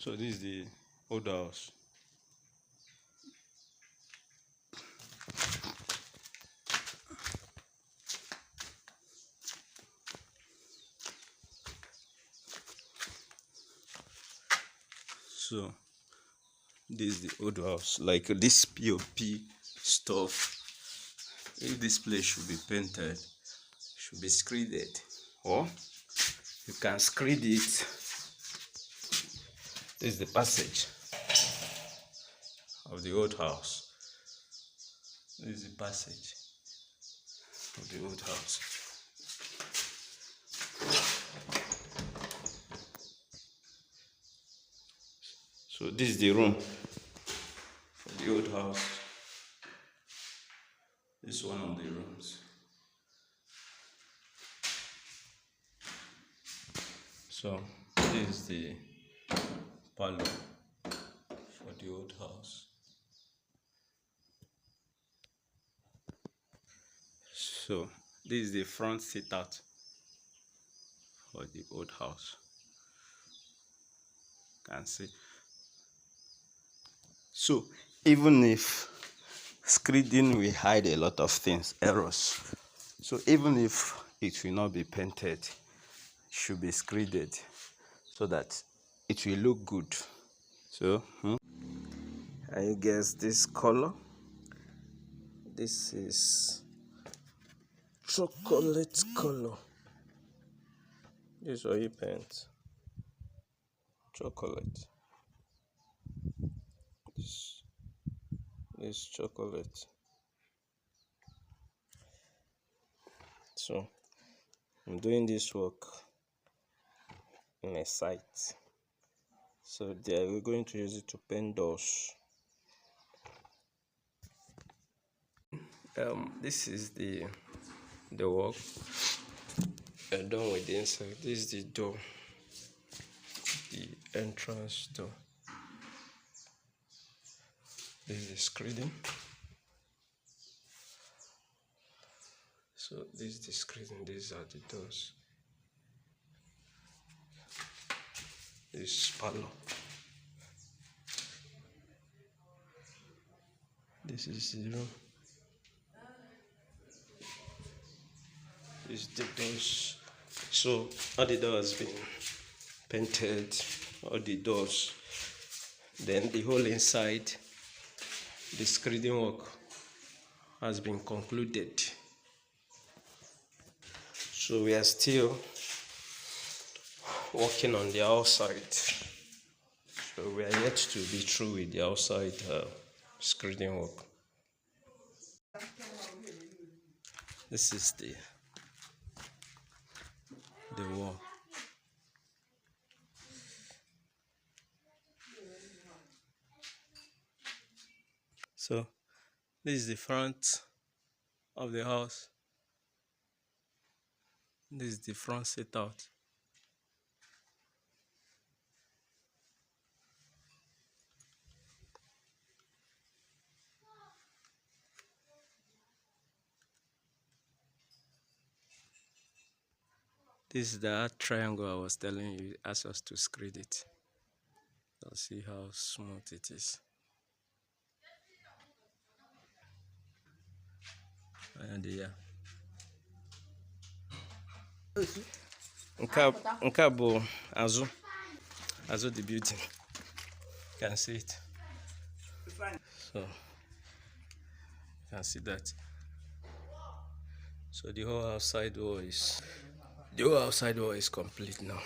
So this is the old house. So this is the old house. Like this POP stuff, if this place should be painted, should be screeded, or you can screed it. This is the passage of the old house. This is the passage of the old house. So this is the room for the old house. This is one of the rooms. So this is the parlor for the old house. So this is the front sit out for the old house. You can see. So even if screeding will hide a lot of things, errors. So even if it will not be painted, it should be screeded so that it will look good. So I guess this color, this is chocolate color. This is what you paint. Chocolate. This chocolate. So I'm doing this work in a site. So there we're going to use it to paint doors. This is the work done with the inside. This is the door, the entrance door. This is the screeding. So this is the screeding. These are the doors. This is parlor. This is the room. This is the doors. So all the doors been painted, all the doors. Then the whole inside, the screeding work has been concluded. So we are still working on the outside. So we are yet to be through with the outside screeding work. This is the wall. So this is the front of the house. This is the front sit out. This is the triangle I was telling you. It asks us to screed it. Let's see how smooth it is. And yeah. Nkabo Azu the building. You can see it. So you can see that. So the whole outside wall is complete now.